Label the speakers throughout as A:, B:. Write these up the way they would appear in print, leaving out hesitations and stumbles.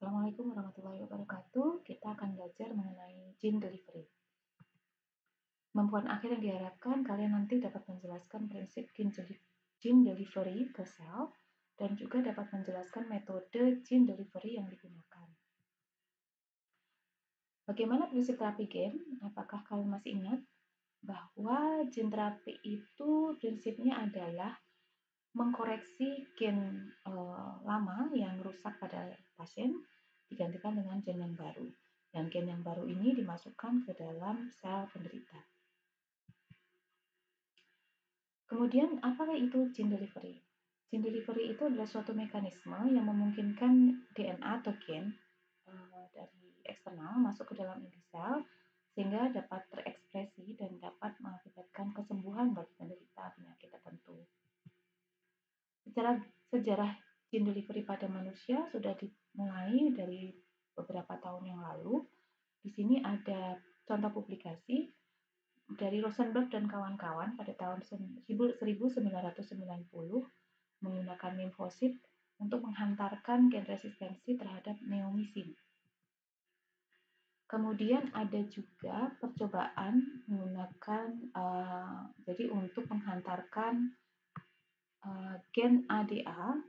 A: Assalamualaikum warahmatullahi wabarakatuh. Kita akan belajar mengenai gene delivery. Kemampuan akhir yang diharapkan kalian nanti dapat menjelaskan prinsip gene delivery ke sel dan juga dapat menjelaskan metode gene delivery yang digunakan. Bagaimana prinsip terapi gen? Apakah kalian masih ingat bahwa gene terapi itu prinsipnya adalah mengkoreksi gen lama yang rusak pada pasien digantikan dengan gen yang baru. Dan gen yang baru ini dimasukkan ke dalam sel penderita. Kemudian, apa itu gene delivery? Gene delivery itu adalah suatu mekanisme yang memungkinkan DNA atau gen dari eksternal masuk ke dalam inti sel sehingga dapat terekspresi dan dapat mengakibatkan kesembuhan bagi penderita penyakit tertentu. Sejarah gene delivery pada manusia sudah dimulai dari beberapa tahun yang lalu. Di sini ada contoh publikasi dari Rosenberg dan kawan-kawan pada tahun 1990 menggunakan limfosit untuk menghantarkan gen resistensi terhadap neomisin. Kemudian ada juga percobaan menggunakan jadi untuk menghantarkan gen ADA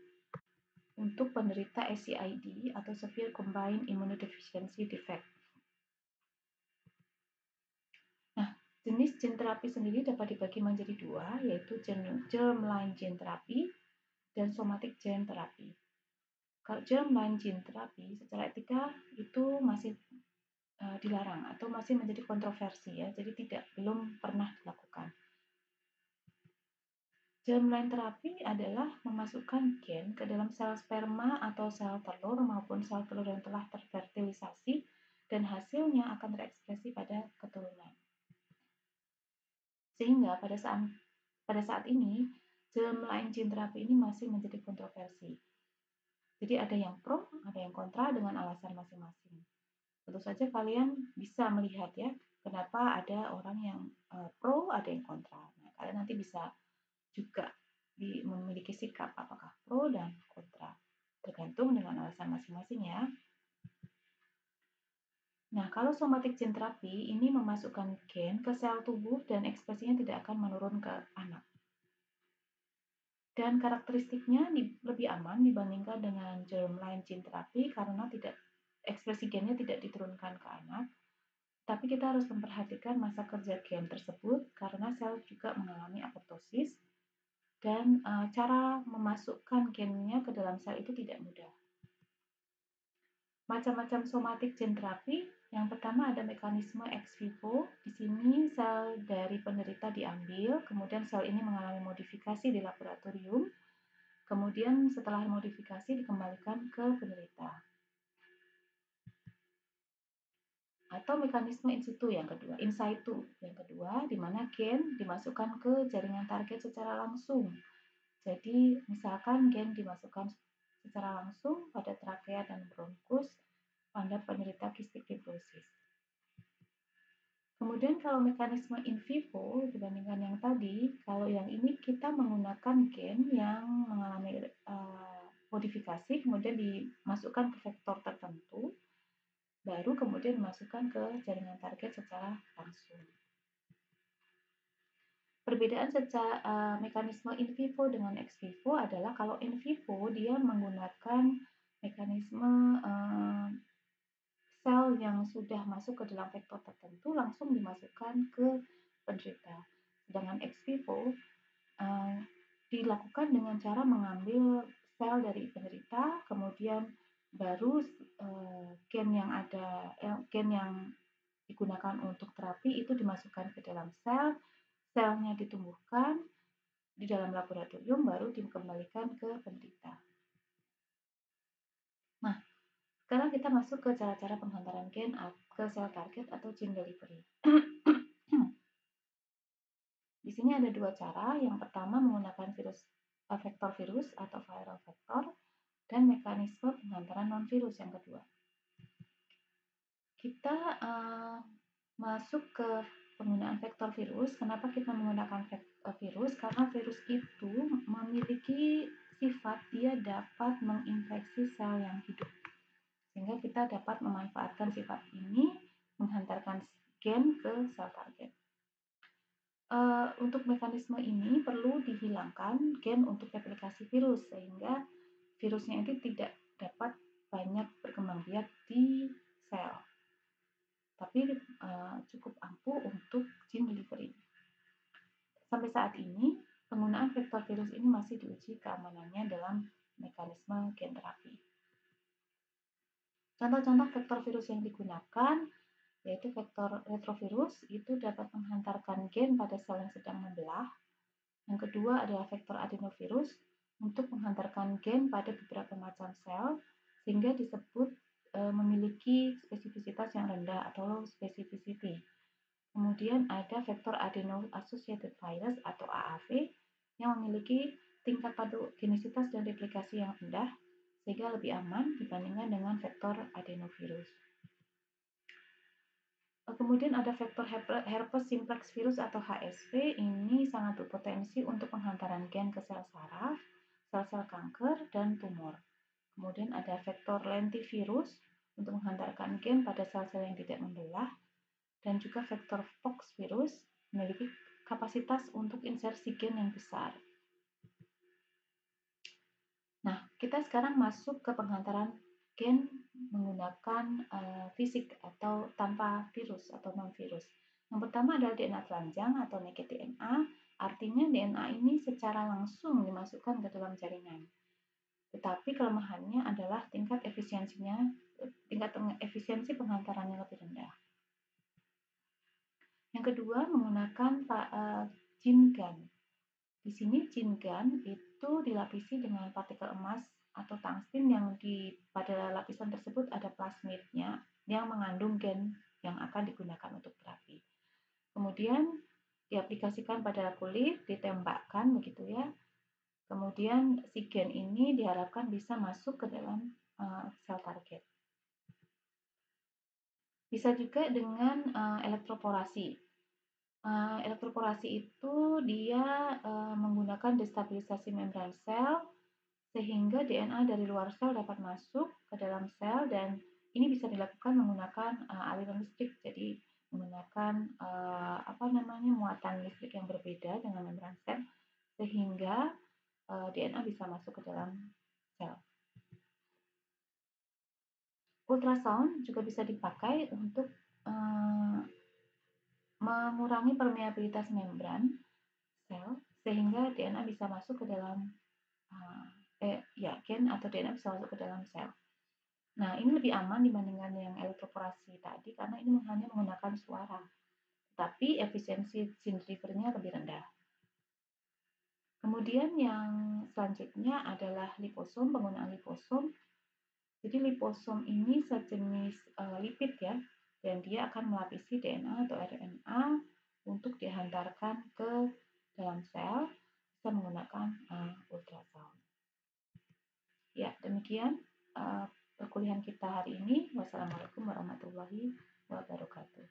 A: untuk penderita SCID atau Severe Combined Immunodeficiency Defect. Nah, jenis gene terapi sendiri dapat dibagi menjadi dua, yaitu germline gene therapy dan somatic gene therapy. Kalau germline gene therapy secara etika itu masih dilarang atau masih menjadi kontroversi ya, jadi belum pernah dilakukan. Germline terapi adalah memasukkan gen ke dalam sel sperma atau sel telur maupun sel telur yang telah terfertilisasi dan hasilnya akan terekspresi pada keturunan. Sehingga pada saat ini germline gene terapi ini masih menjadi kontroversi. Jadi ada yang pro, ada yang kontra dengan alasan masing-masing. Tentu saja kalian bisa melihat ya, kenapa ada orang yang pro, ada yang kontra. Nah, kalian nanti bisa juga memiliki sikap apakah pro dan kontra, tergantung dengan alasan masing-masing ya. Nah, kalau somatic gene therapy ini memasukkan gen ke sel tubuh dan ekspresinya tidak akan menurun ke anak. Dan karakteristiknya lebih aman dibandingkan dengan germline gene therapy karena ekspresi gennya tidak diturunkan ke anak. Tapi kita harus memperhatikan masa kerja gen tersebut karena sel juga mengalami apoptosis dan cara memasukkan gennya ke dalam sel itu tidak mudah. Macam-macam somatic gene therapy. Yang pertama ada mekanisme ex vivo. Di sini sel dari penderita diambil, kemudian sel ini mengalami modifikasi di laboratorium. Kemudian setelah modifikasi dikembalikan ke penderita. Atau mekanisme in situ yang kedua, in situ yang kedua, di mana gen dimasukkan ke jaringan target secara langsung. Jadi misalkan gen dimasukkan secara langsung pada trakea dan bronkus pada penderita cystic fibrosis. Kemudian kalau mekanisme in vivo dibandingkan yang tadi, kalau yang ini kita menggunakan gen yang mengalami modifikasi, kemudian dimasukkan ke vektor tertentu, baru kemudian dimasukkan ke jaringan target secara langsung. Perbedaan secara mekanisme in vivo dengan ex vivo adalah kalau in vivo dia menggunakan mekanisme sel yang sudah masuk ke dalam vektor tertentu langsung dimasukkan ke penderita. Sedangkan ex vivo dilakukan dengan cara mengambil sel dari penderita, kemudian baru gen yang digunakan untuk terapi itu dimasukkan ke dalam sel, selnya ditumbuhkan di dalam laboratorium, baru dikembalikan ke penderita. Nah, sekarang kita masuk ke cara-cara penghantaran gen ke sel target atau gene delivery. Di sini ada dua cara. Yang pertama menggunakan vektor virus atau viral vector dan mekanisme penghantaran non-virus yang kedua. Kita masuk ke penggunaan vektor virus. Kenapa kita menggunakan virus? Karena virus itu memiliki sifat dia dapat menginfeksi sel yang hidup. sehingga kita dapat memanfaatkan sifat ini menghantarkan gen ke sel target. Untuk mekanisme ini perlu dihilangkan gen untuk replikasi virus sehingga virusnya itu tidak dapat banyak berkembang biak di sel, tapi cukup ampuh untuk gene delivery. Sampai saat ini, penggunaan vektor virus ini masih diuji keamanannya dalam mekanisme gen terapi. Contoh-contoh vektor virus yang digunakan yaitu vektor retrovirus itu dapat menghantarkan gen pada sel yang sedang membelah. Yang kedua adalah vektor adenovirus untuk menghantarkan gen pada beberapa macam sel sehingga disebut memiliki spesifisitas yang rendah atau low specificity. Kemudian ada vektor adeno-associated virus atau AAV yang memiliki tingkat patogenisitas dan replikasi yang rendah sehingga lebih aman dibandingkan dengan vektor adenovirus. Kemudian ada vektor herpes simplex virus atau HSV, ini sangat berpotensi untuk penghantaran gen ke sel saraf, sel-sel kanker, dan tumor. Kemudian ada vektor lentivirus untuk menghantarkan gen pada sel-sel yang tidak membelah, dan juga vektor pox virus memiliki kapasitas untuk insersi gen yang besar. Nah, kita sekarang masuk ke penghantaran gen menggunakan fisik atau tanpa virus atau non-virus. Yang pertama adalah DNA telanjang atau naked DNA, artinya DNA ini secara langsung dimasukkan ke dalam jaringan. Tetapi kelemahannya adalah tingkat efisiensi penghantarannya lebih rendah. Yang kedua menggunakan gene gun. Di sini gene gun itu dilapisi dengan partikel emas atau tungsten yang pada lapisan tersebut ada plasmidnya yang mengandung gen yang akan digunakan untuk terapi. Kemudian diaplikasikan pada kulit, ditembakkan begitu ya. Kemudian si gen ini diharapkan bisa masuk ke dalam sel target. Bisa juga dengan elektroporasi. Elektroporasi itu dia menggunakan destabilisasi membran sel sehingga DNA dari luar sel dapat masuk ke dalam sel dan ini bisa dilakukan menggunakan aliran listrik. Jadi menggunakan muatan listrik yang berbeda dengan membran sel sehingga DNA bisa masuk ke dalam sel. Ultrasound juga bisa dipakai untuk mengurangi permeabilitas membran sel sehingga DNA bisa masuk ke dalam gen atau DNA bisa masuk ke dalam sel. Nah, ini lebih aman dibandingkan yang elektroporasi tadi karena ini hanya menggunakan suara. Tapi efisiensi gene delivery-nya lebih rendah. Kemudian yang selanjutnya adalah liposom, penggunaan liposom. Jadi liposom ini sejenis lipid ya, dan dia akan melapisi DNA atau RNA untuk dihantarkan ke dalam sel bisa menggunakan ultrasound. Ya, demikian perkuliahan kita hari ini. Wassalamualaikum warahmatullahi wabarakatuh.